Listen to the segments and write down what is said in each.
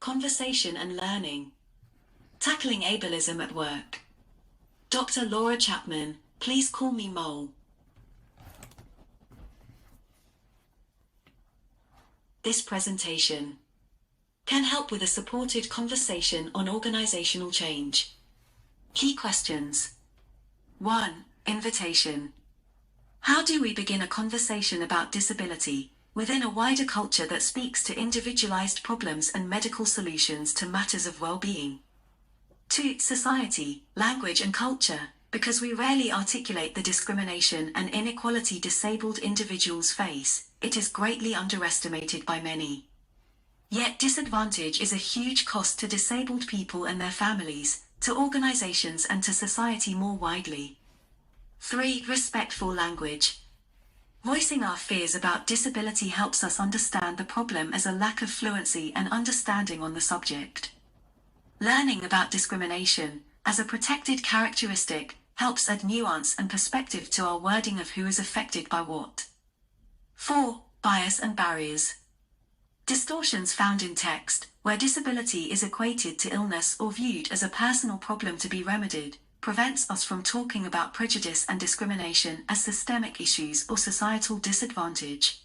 Conversation and Learning. Tackling Ableism at Work. Dr. Laura Chapman, please call me Mole. This presentation can help with a supported conversation on organizational change. Key questions. 1. Invitation. How do we begin a conversation about disability within a wider culture that speaks to individualized problems and medical solutions to matters of well-being? 2. Society, language and culture, because we rarely articulate the discrimination and inequality disabled individuals face, it is greatly underestimated by many. Yet disadvantage is a huge cost to disabled people and their families, to organizations and to society more widely. 3. Respectful language. Voicing our fears about disability helps us understand the problem as a lack of fluency and understanding on the subject. Learning about discrimination, as a protected characteristic, helps add nuance and perspective to our wording of who is affected by what. 4. Bias and barriers. Distortions found in text, where disability is equated to illness or viewed as a personal problem to be remedied, prevents us from talking about prejudice and discrimination as systemic issues or societal disadvantage.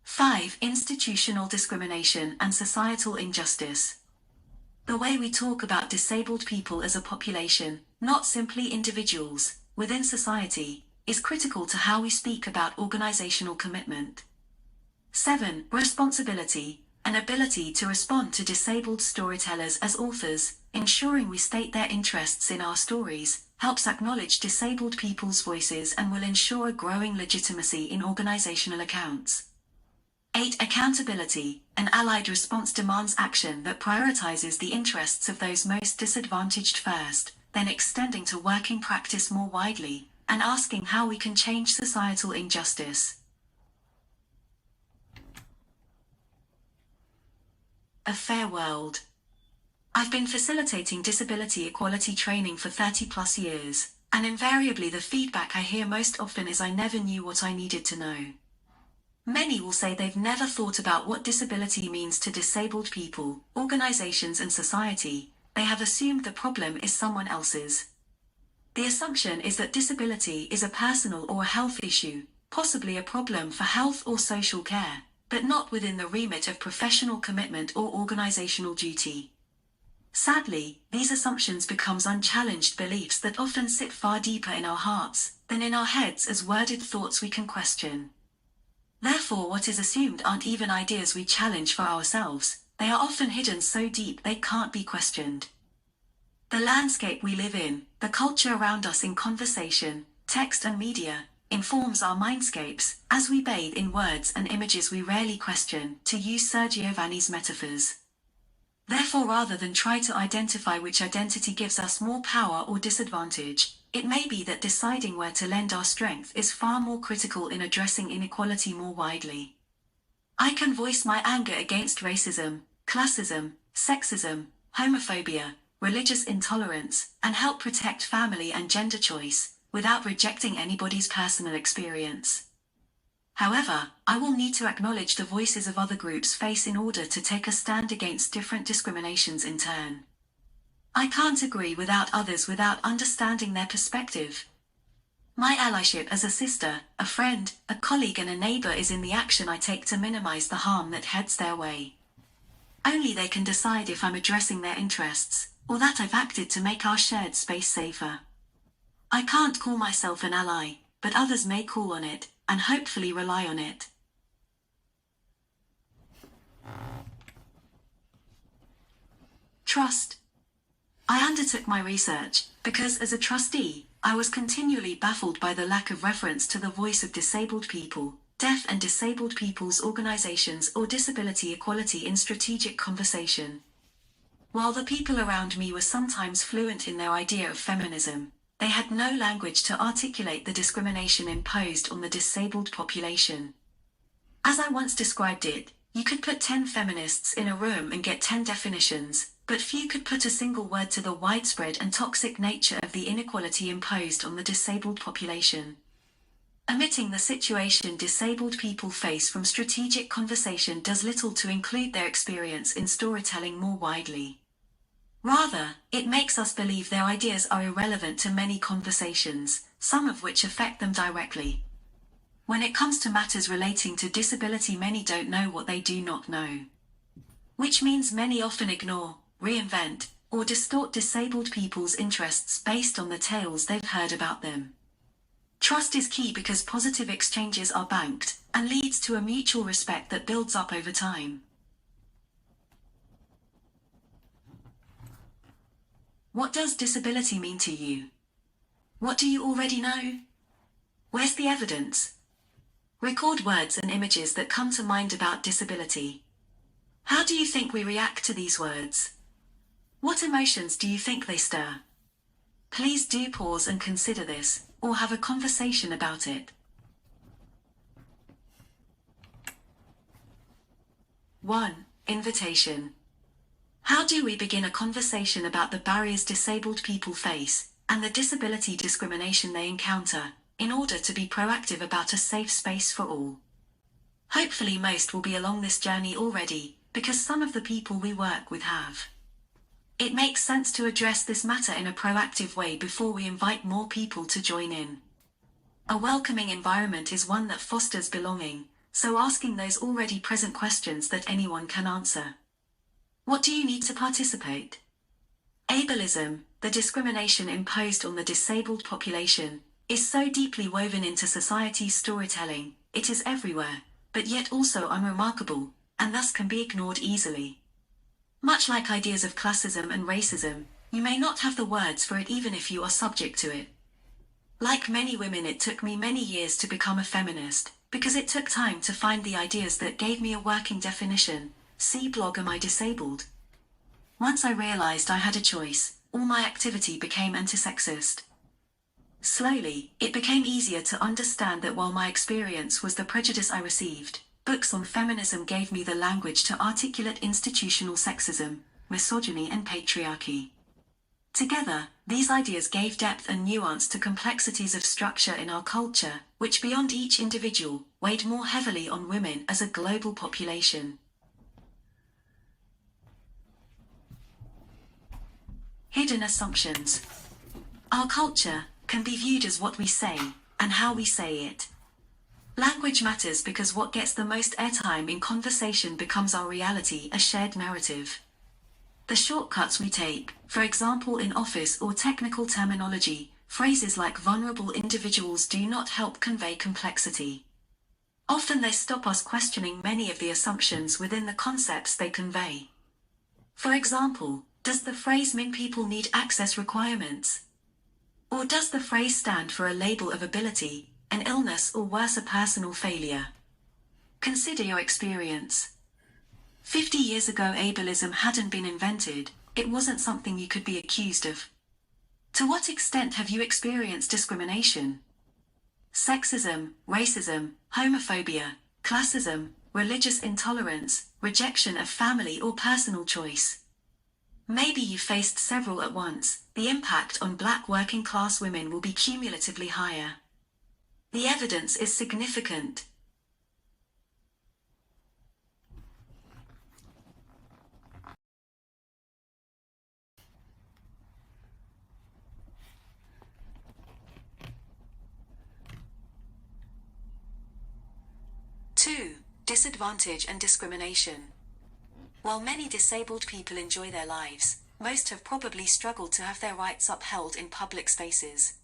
5. Institutional discrimination and societal injustice. The way we talk about disabled people as a population, not simply individuals, within society, is critical to how we speak about organizational commitment. 7. Responsibility, an ability to respond to disabled storytellers as authors, ensuring we state their interests in our stories, helps acknowledge disabled people's voices and will ensure a growing legitimacy in organizational accounts. 8. Accountability, an allied response demands action that prioritizes the interests of those most disadvantaged first, then extending to working practice more widely, and asking how we can change societal injustice. A fair world. I've been facilitating disability equality training for 30+ years, and invariably the feedback I hear most often is I never knew what I needed to know. Many will say they've never thought about what disability means to disabled people, organizations and society. They have assumed the problem is someone else's. The assumption is that disability is a personal or a health issue, possibly a problem for health or social care, but not within the remit of professional commitment or organizational duty. Sadly, these assumptions become unchallenged beliefs that often sit far deeper in our hearts than in our heads as worded thoughts we can question. Therefore, what is assumed aren't even ideas we challenge for ourselves, they are often hidden so deep they can't be questioned. The landscape we live in, the culture around us in conversation, text and media, informs our mindscapes, as we bathe in words and images we rarely question, to use Sergio Vanni's metaphors. Therefore, rather than try to identify which identity gives us more power or disadvantage, it may be that deciding where to lend our strength is far more critical in addressing inequality more widely. I can voice my anger against racism, classism, sexism, homophobia, religious intolerance, and help protect family and gender choice, without rejecting anybody's personal experience. However, I will need to acknowledge the voices of other groups face in order to take a stand against different discriminations in turn. I can't agree without others without understanding their perspective. My allyship as a sister, a friend, a colleague and a neighbor is in the action I take to minimize the harm that heads their way. Only they can decide if I'm addressing their interests, or that I've acted to make our shared space safer. I can't call myself an ally, but others may call on it, and hopefully rely on it. Trust. I undertook my research because, as a trustee, I was continually baffled by the lack of reference to the voice of disabled people, deaf and disabled people's organizations or disability equality in strategic conversation. While the people around me were sometimes fluent in their idea of feminism, they had no language to articulate the discrimination imposed on the disabled population. As I once described it, you could put 10 feminists in a room and get 10 definitions, but few could put a single word to the widespread and toxic nature of the inequality imposed on the disabled population. Omitting the situation disabled people face from strategic conversation does little to include their experience in storytelling more widely. Rather, it makes us believe their ideas are irrelevant to many conversations, some of which affect them directly. When it comes to matters relating to disability, many don't know what they do not know. Which means many often ignore, reinvent, or distort disabled people's interests based on the tales they've heard about them. Trust is key because positive exchanges are banked, and leads to a mutual respect that builds up over time. What does disability mean to you? What do you already know? Where's the evidence? Record words and images that come to mind about disability. How do you think we react to these words? What emotions do you think they stir? Please do pause and consider this, or have a conversation about it. 1. Invitation. How do we begin a conversation about the barriers disabled people face, and the disability discrimination they encounter, in order to be proactive about a safe space for all? Hopefully most will be along this journey already, because some of the people we work with have. It makes sense to address this matter in a proactive way before we invite more people to join in. A welcoming environment is one that fosters belonging, so asking those already present questions that anyone can answer. What do you need to participate? Ableism, the discrimination imposed on the disabled population, is so deeply woven into society's storytelling, it is everywhere, but yet also unremarkable, and thus can be ignored easily. Much like ideas of classism and racism, you may not have the words for it even if you are subject to it. Like many women, it took me many years to become a feminist, because it took time to find the ideas that gave me a working definition. See blog Am I Disabled? Once I realized I had a choice, all my activity became anti-sexist. Slowly, it became easier to understand that while my experience was the prejudice I received, books on feminism gave me the language to articulate institutional sexism, misogyny and patriarchy. Together, these ideas gave depth and nuance to complexities of structure in our culture, which beyond each individual, weighed more heavily on women as a global population. Hidden assumptions. Our culture can be viewed as what we say, and how we say it. Language matters because what gets the most airtime in conversation becomes our reality, a shared narrative. The shortcuts we take, for example in office or technical terminology, phrases like vulnerable individuals do not help convey complexity. Often they stop us questioning many of the assumptions within the concepts they convey. For example, does the phrase mean people need access requirements? Or does the phrase stand for a label of ability, an illness, or worse, a personal failure? Consider your experience. 50 years ago, ableism hadn't been invented, it wasn't something you could be accused of. To what extent have you experienced discrimination? Sexism, racism, homophobia, classism, religious intolerance, rejection of family or personal choice. Maybe you faced several at once. The impact on Black working class women will be cumulatively higher. The evidence is significant. Two, disadvantage and discrimination. While many disabled people enjoy their lives, most have probably struggled to have their rights upheld in public spaces.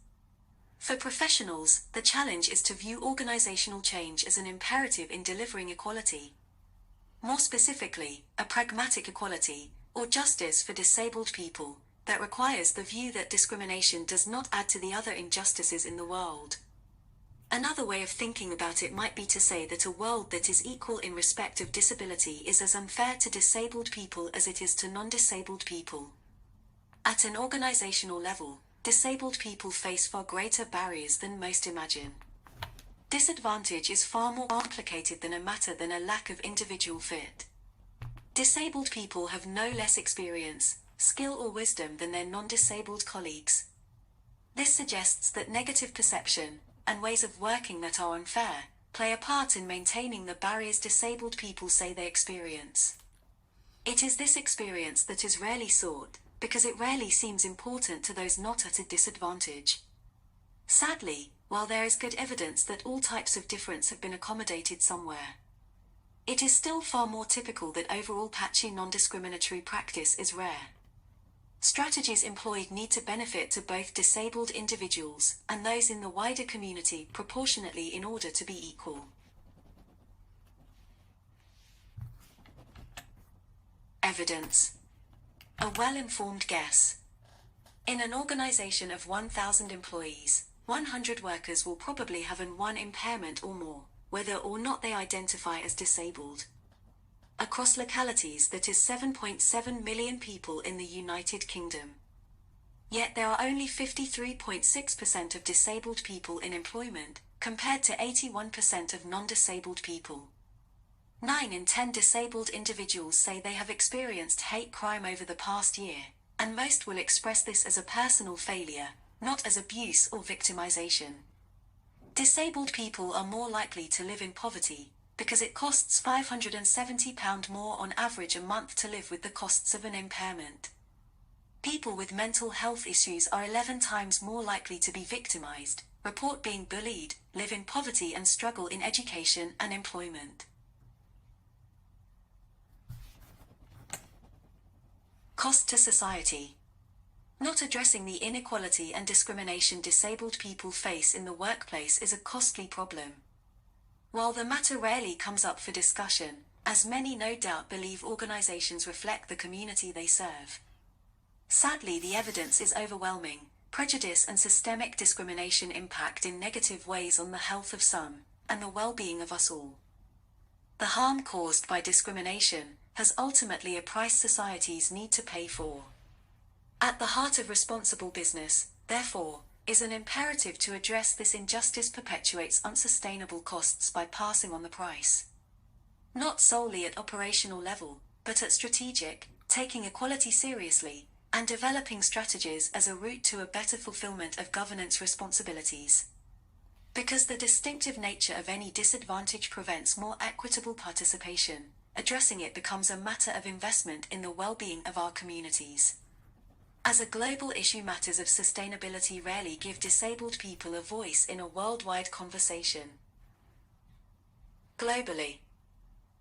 For professionals, the challenge is to view organizational change as an imperative in delivering equality. More specifically, a pragmatic equality, or justice for disabled people, that requires the view that discrimination does not add to the other injustices in the world. Another way of thinking about it might be to say that a world that is equal in respect of disability is as unfair to disabled people as it is to non-disabled people. At an organizational level, disabled people face far greater barriers than most imagine. Disadvantage is far more complicated than a lack of individual fit. Disabled people have no less experience, skill or wisdom than their non-disabled colleagues. This suggests that negative perception, and ways of working that are unfair, play a part in maintaining the barriers disabled people say they experience. It is this experience that is rarely sought, because it rarely seems important to those not at a disadvantage. Sadly, while there is good evidence that all types of difference have been accommodated somewhere, it is still far more typical that overall patchy non-discriminatory practice is rare. Strategies employed need to benefit to both disabled individuals and those in the wider community proportionately in order to be equal. Evidence. A well-informed guess. In an organization of 1,000 employees, 100 workers will probably have one impairment or more, whether or not they identify as disabled. Across localities, that is 7.7 million people in the United Kingdom. Yet there are only 53.6% of disabled people in employment, compared to 81% of non-disabled people. 9 in 10 disabled individuals say they have experienced hate crime over the past year, and most will express this as a personal failure, not as abuse or victimization. Disabled people are more likely to live in poverty, because it costs £570 more on average a month to live with the costs of an impairment. People with mental health issues are 11 times more likely to be victimized, report being bullied, live in poverty and struggle in education and employment. Cost to society. Not addressing the inequality and discrimination disabled people face in the workplace is a costly problem. While the matter rarely comes up for discussion, as many no doubt believe organizations reflect the community they serve, sadly the evidence is overwhelming. Prejudice and systemic discrimination impact in negative ways on the health of some, and the well-being of us all. The harm caused by discrimination has ultimately a price societies need to pay for. At the heart of responsible business, therefore, is an imperative to address this injustice perpetuates unsustainable costs by passing on the price. Not solely at operational level, but at strategic, taking equality seriously, and developing strategies as a route to a better fulfillment of governance responsibilities. Because the distinctive nature of any disadvantage prevents more equitable participation, addressing it becomes a matter of investment in the well-being of our communities. As a global issue, matters of sustainability rarely give disabled people a voice in a worldwide conversation. Globally,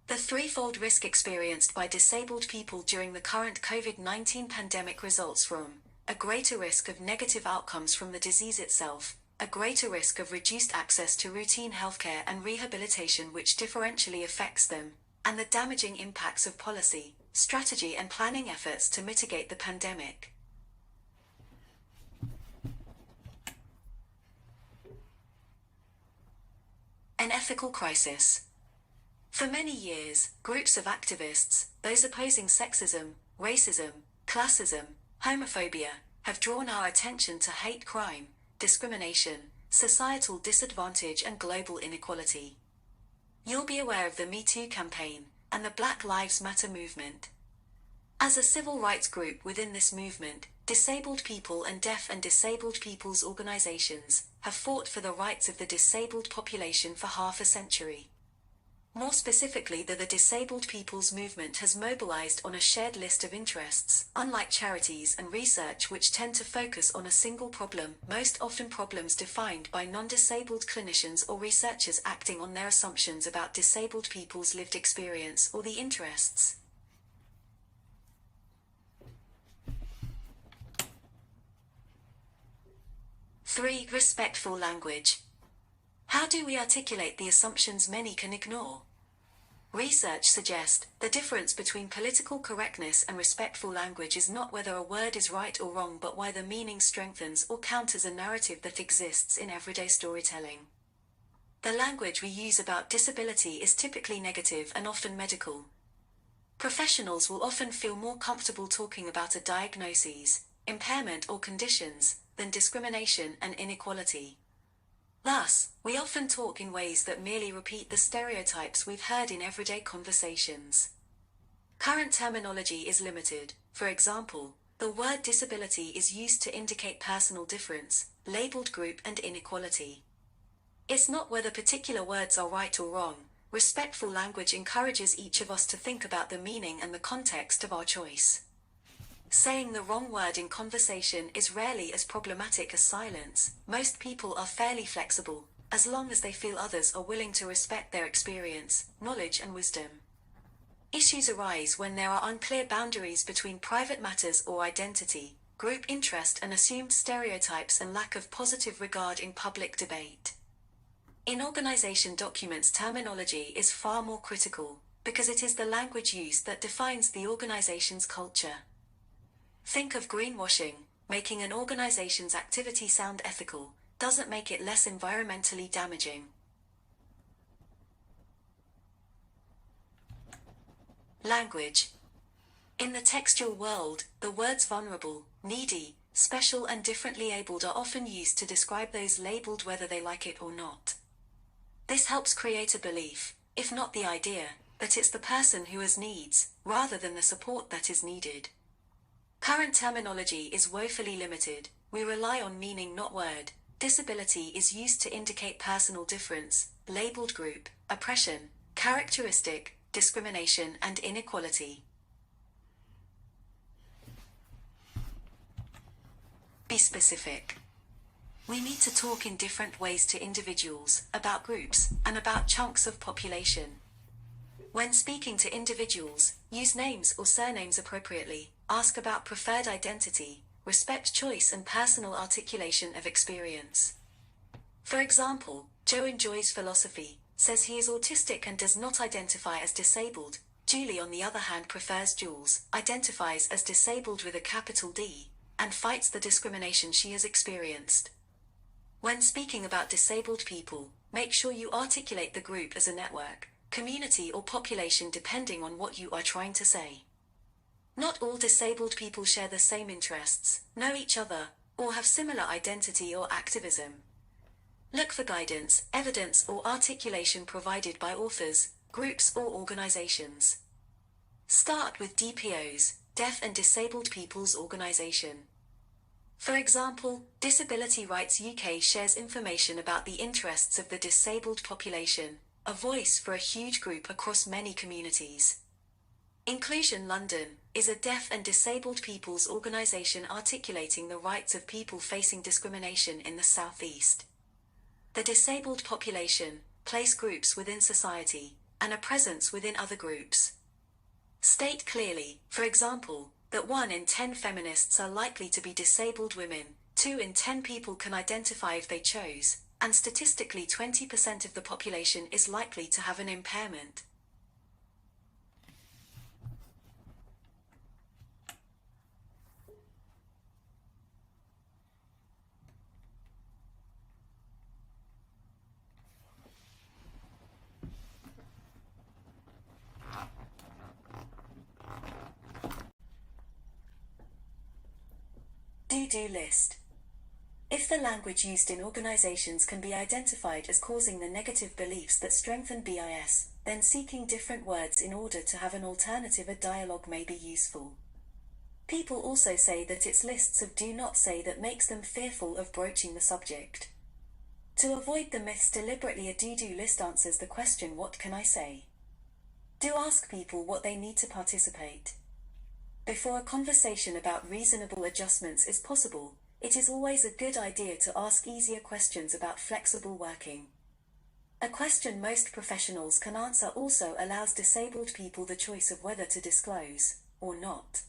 the threefold risk experienced by disabled people during the current COVID-19 pandemic results from a greater risk of negative outcomes from the disease itself, a greater risk of reduced access to routine healthcare and rehabilitation which differentially affects them, and the damaging impacts of policy, strategy and planning efforts to mitigate the pandemic. An ethical crisis. For many years, groups of activists, those opposing sexism, racism, classism, homophobia, have drawn our attention to hate crime, discrimination, societal disadvantage and global inequality. You'll be aware of the Me Too campaign and the Black Lives Matter movement. As a civil rights group within this movement, disabled people and deaf and disabled people's organizations have fought for the rights of the disabled population for half a century. More specifically, the Disabled People's Movement has mobilized on a shared list of interests, unlike charities and research which tend to focus on a single problem, most often problems defined by non-disabled clinicians or researchers acting on their assumptions about disabled people's lived experience or the interests. Three, respectful language. How do we articulate the assumptions many can ignore? Research suggests the difference between political correctness and respectful language is not whether a word is right or wrong, but why the meaning strengthens or counters a narrative that exists in everyday storytelling. The language we use about disability is typically negative and often medical. Professionals will often feel more comfortable talking about a diagnosis, impairment or conditions than discrimination and inequality. Thus, we often talk in ways that merely repeat the stereotypes we've heard in everyday conversations. Current terminology is limited. For example, the word disability is used to indicate personal difference, labeled group and inequality. It's not whether particular words are right or wrong. Respectful language encourages each of us to think about the meaning and the context of our choice. Saying the wrong word in conversation is rarely as problematic as silence. Most people are fairly flexible, as long as they feel others are willing to respect their experience, knowledge and wisdom. Issues arise when there are unclear boundaries between private matters or identity, group interest and assumed stereotypes, and lack of positive regard in public debate. In organization documents, terminology is far more critical, because it is the language used that defines the organization's culture. Think of greenwashing. Making an organization's activity sound ethical doesn't make it less environmentally damaging. Language. In the textual world, the words vulnerable, needy, special and differently abled are often used to describe those labeled whether they like it or not. This helps create a belief, if not the idea, that it's the person who has needs, rather than the support that is needed. Current terminology is woefully limited. We rely on meaning, not word. Disability is used to indicate personal difference, labeled group, oppression, characteristic, discrimination and inequality. Be specific. We need to talk in different ways to individuals, about groups, and about chunks of population. When speaking to individuals, use names or surnames appropriately, ask about preferred identity, respect choice and personal articulation of experience. For example, Joe enjoys philosophy, says he is autistic and does not identify as disabled. Julie, on the other hand, prefers Jules, identifies as disabled with a capital D, and fights the discrimination she has experienced. When speaking about disabled people, make sure you articulate the group as a network, community or population depending on what you are trying to say. Not all disabled people share the same interests, know each other, or have similar identity or activism. Look for guidance, evidence or articulation provided by authors, groups or organizations. Start with DPO's, Deaf and Disabled People's Organization. For example, Disability Rights UK shares information about the interests of the disabled population, a voice for a huge group across many communities. Inclusion London is a deaf and disabled people's organisation articulating the rights of people facing discrimination in the South East. The disabled population place groups within society and a presence within other groups. State clearly, for example, that 1 in 10 feminists are likely to be disabled women, 2 in 10 people can identify if they chose, and statistically 20% of the population is likely to have an impairment. Do-do list. If the language used in organizations can be identified as causing the negative beliefs that strengthen BIS, then seeking different words in order to have an alternative dialogue may be useful. People also say that it's lists of do not say that makes them fearful of broaching the subject. To avoid the myths, deliberately a do-do list answers the question, what can I say? Do ask people what they need to participate. Before a conversation about reasonable adjustments is possible, it is always a good idea to ask easier questions about flexible working. A question most professionals can answer also allows disabled people the choice of whether to disclose or not.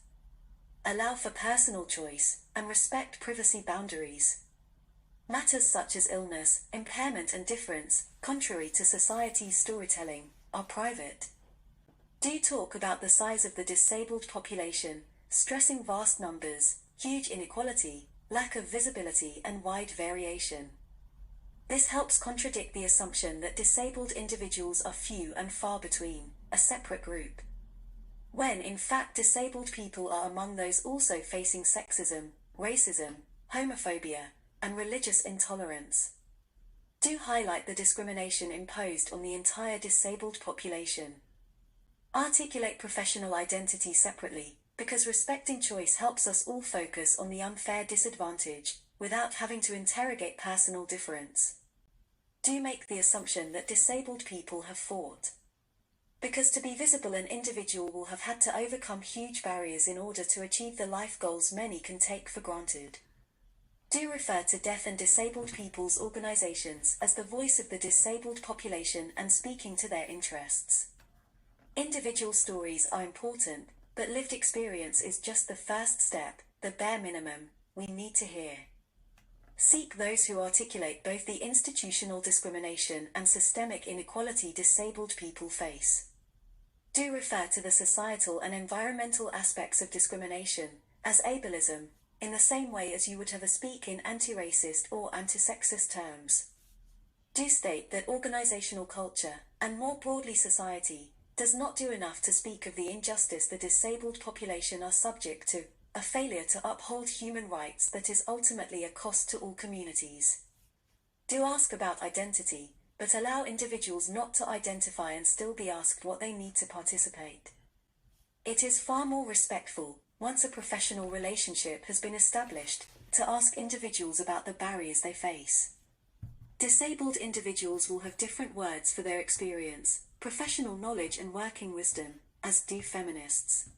Allow for personal choice and respect privacy boundaries. Matters such as illness, impairment and difference, contrary to society's storytelling, are private. Do talk about the size of the disabled population, stressing vast numbers, huge inequality, lack of visibility and wide variation. This helps contradict the assumption that disabled individuals are few and far between, a separate group. When in fact disabled people are among those also facing sexism, racism, homophobia, and religious intolerance. Do highlight the discrimination imposed on the entire disabled population. Articulate professional identity separately, because respecting choice helps us all focus on the unfair disadvantage, without having to interrogate personal difference. Do make the assumption that disabled people have fought. Because to be visible, an individual will have had to overcome huge barriers in order to achieve the life goals many can take for granted. Do refer to deaf and disabled people's organizations as the voice of the disabled population and speaking to their interests. Individual stories are important, but lived experience is just the first step, the bare minimum, we need to hear. Seek those who articulate both the institutional discrimination and systemic inequality disabled people face. Do refer to the societal and environmental aspects of discrimination, as ableism, in the same way as you would have a speak in anti-racist or anti-sexist terms. Do state that organizational culture, and more broadly society, does not do enough to speak of the injustice the disabled population are subject to, a failure to uphold human rights that is ultimately a cost to all communities. Do ask about identity, but allow individuals not to identify and still be asked what they need to participate. It is far more respectful, once a professional relationship has been established, to ask individuals about the barriers they face. Disabled individuals will have different words for their experience, professional knowledge and working wisdom, as do feminists.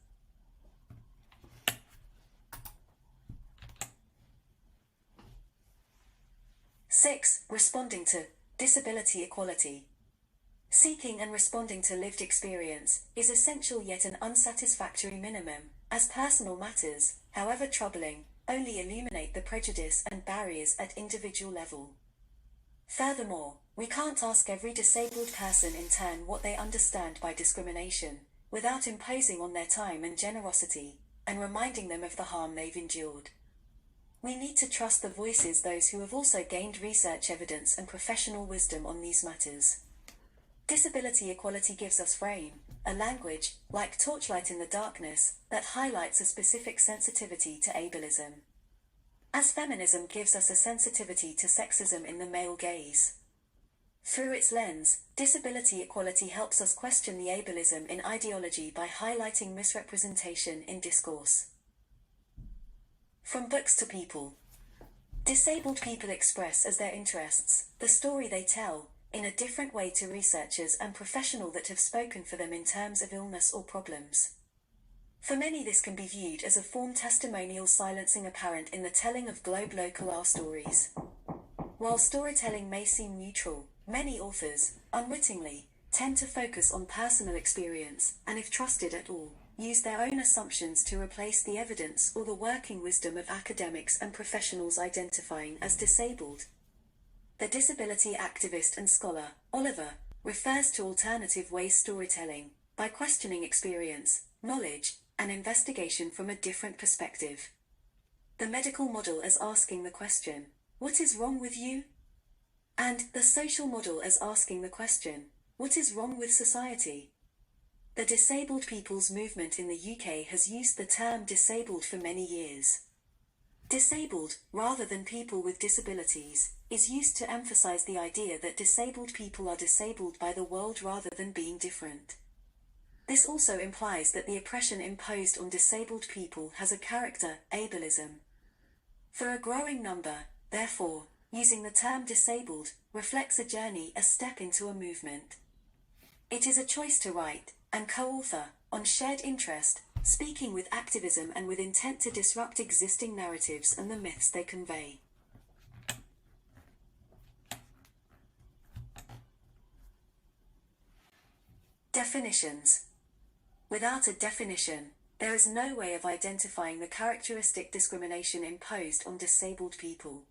Six, responding to disability equality. Seeking and responding to lived experience is essential yet an unsatisfactory minimum, as personal matters, however troubling, only illuminate the prejudice and barriers at individual level. Furthermore, we can't ask every disabled person in turn what they understand by discrimination, without imposing on their time and generosity, and reminding them of the harm they've endured. We need to trust the voices those who have also gained research evidence and professional wisdom on these matters. Disability equality gives us frame, a language, like torchlight in the darkness, that highlights a specific sensitivity to ableism. As feminism gives us a sensitivity to sexism in the male gaze. Through its lens, disability equality helps us question the ableism in ideology by highlighting misrepresentation in discourse. From books to people. Disabled people express as their interests, the story they tell, in a different way to researchers and professionals that have spoken for them in terms of illness or problems. For many, this can be viewed as a form testimonial silencing apparent in the telling of local stories. While storytelling may seem neutral, many authors, unwittingly, tend to focus on personal experience, and if trusted at all, use their own assumptions to replace the evidence or the working wisdom of academics and professionals identifying as disabled. The disability activist and scholar, Oliver, refers to alternative ways storytelling, by questioning experience, knowledge, and investigation from a different perspective. The medical model as asking the question, "What is wrong with you?" And the social model as asking the question, "What is wrong with society?" The disabled people's movement in the UK has used the term disabled for many years. Disabled, rather than people with disabilities, is used to emphasize the idea that disabled people are disabled by the world rather than being different. This also implies that the oppression imposed on disabled people has a character, ableism. For a growing number, therefore, using the term disabled reflects a journey, a step into a movement. It is a choice to write, and co-author, on shared interest, speaking with activism and with intent to disrupt existing narratives and the myths they convey. Definitions. Without a definition, there is no way of identifying the characteristic discrimination imposed on disabled people.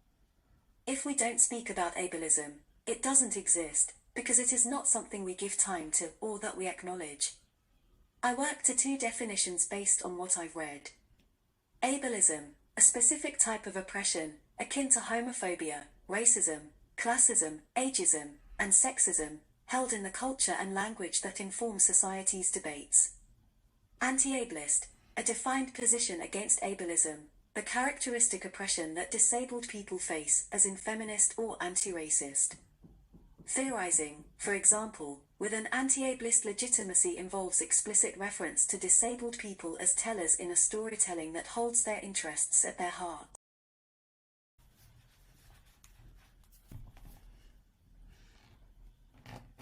If we don't speak about ableism, it doesn't exist, because it is not something we give time to or that we acknowledge. I work to two definitions based on what I've read. Ableism, a specific type of oppression, akin to homophobia, racism, classism, ageism, and sexism, held in the culture and language that inform society's debates. Anti-ableist, a defined position against ableism, the characteristic oppression that disabled people face, as in feminist or anti-racist. Theorizing, for example, with an anti-ableist legitimacy involves explicit reference to disabled people as tellers in a storytelling that holds their interests at their heart.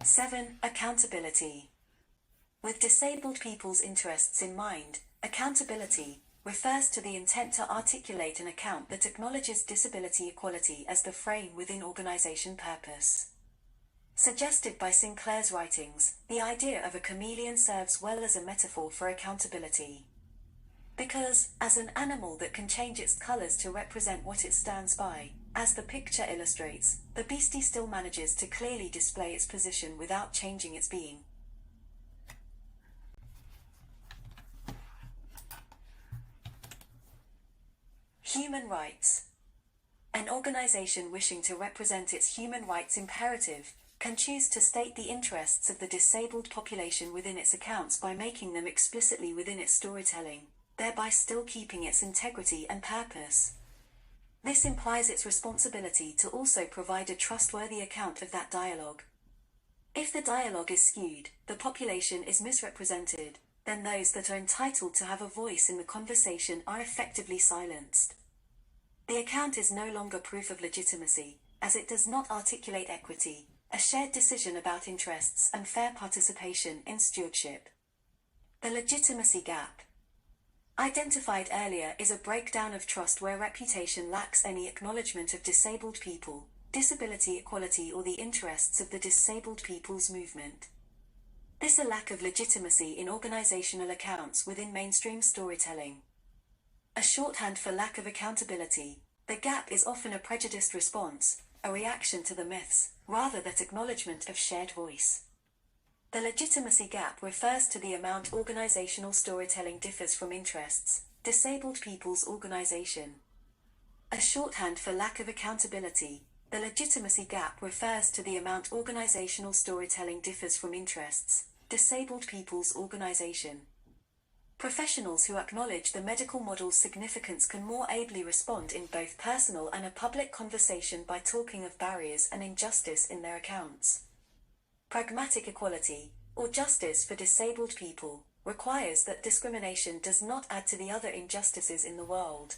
7. Accountability. With disabled people's interests in mind, accountability refers to the intent to articulate an account that acknowledges disability equality as the frame within organization purpose. Suggested by Sinclair's writings, the idea of a chameleon serves well as a metaphor for accountability. Because, as an animal that can change its colors to represent what it stands by, as the picture illustrates, the beastie still manages to clearly display its position without changing its being. Human rights. An organization wishing to represent its human rights imperative can choose to state the interests of the disabled population within its accounts by making them explicitly within its storytelling, thereby still keeping its integrity and purpose. This implies its responsibility to also provide a trustworthy account of that dialogue. If the dialogue is skewed, the population is misrepresented, then those that are entitled to have a voice in the conversation are effectively silenced. The account is no longer proof of legitimacy, as it does not articulate equity, a shared decision about interests and fair participation in stewardship. The legitimacy gap identified earlier is a breakdown of trust where reputation lacks any acknowledgement of disabled people, disability equality or the interests of the disabled people's movement. This is a lack of legitimacy in organizational accounts within mainstream storytelling. A shorthand for lack of accountability, the gap is often a prejudiced response, a reaction to the myths, rather than acknowledgement of shared voice. The legitimacy gap refers to the amount organizational storytelling differs from interests, disabled people's organization. A shorthand for lack of accountability, the legitimacy gap refers to the amount organizational storytelling differs from interests, disabled people's organization. Professionals who acknowledge the medical model's significance can more ably respond in both personal and a public conversation by talking of barriers and injustice in their accounts. Pragmatic equality, or justice for disabled people, requires that discrimination does not add to the other injustices in the world.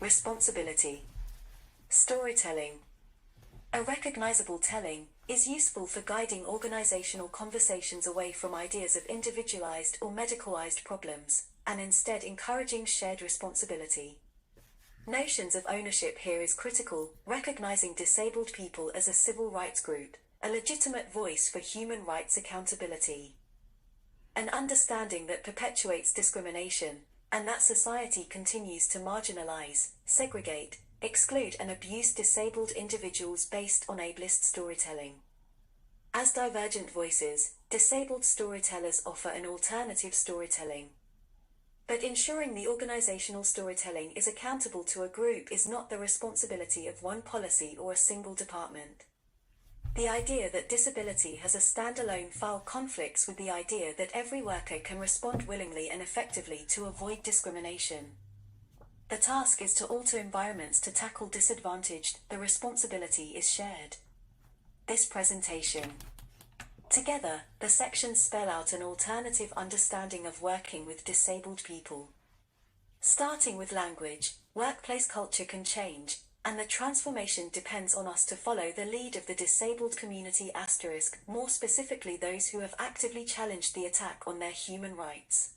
Responsibility. Storytelling. A recognizable telling is useful for guiding organizational conversations away from ideas of individualized or medicalized problems, and instead encouraging shared responsibility. Notions of ownership here is critical, recognizing disabled people as a civil rights group, a legitimate voice for human rights accountability. An understanding that perpetuates discrimination, and that society continues to marginalize, segregate, exclude and abuse disabled individuals based on ableist storytelling. As divergent voices, disabled storytellers offer an alternative storytelling. But ensuring the organizational storytelling is accountable to a group is not the responsibility of one policy or a single department. The idea that disability has a standalone file conflicts with the idea that every worker can respond willingly and effectively to avoid discrimination. The task is to alter environments to tackle disadvantaged, the responsibility is shared. This presentation. Together, the sections spell out an alternative understanding of working with disabled people. Starting with language, workplace culture can change, and the transformation depends on us to follow the lead of the disabled community *, more specifically those who have actively challenged the attack on their human rights.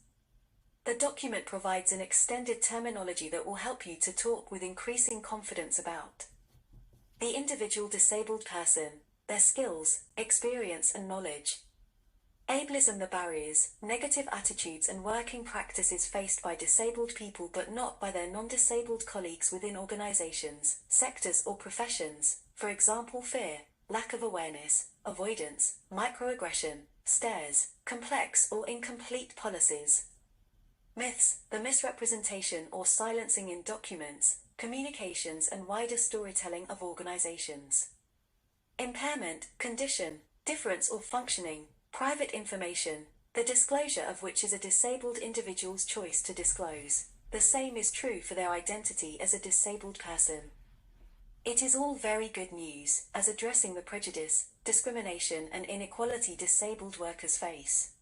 The document provides an extended terminology that will help you to talk with increasing confidence about the individual disabled person, their skills, experience and knowledge. Ableism: the barriers, negative attitudes and working practices faced by disabled people but not by their non-disabled colleagues within organizations, sectors or professions, for example fear, lack of awareness, avoidance, microaggression, stares, complex or incomplete policies. Myths: the misrepresentation or silencing in documents, communications and wider storytelling of organizations. Impairment, condition, difference or functioning, private information, the disclosure of which is a disabled individual's choice to disclose. The same is true for their identity as a disabled person. It is all very good news, as addressing the prejudice, discrimination and inequality disabled workers face.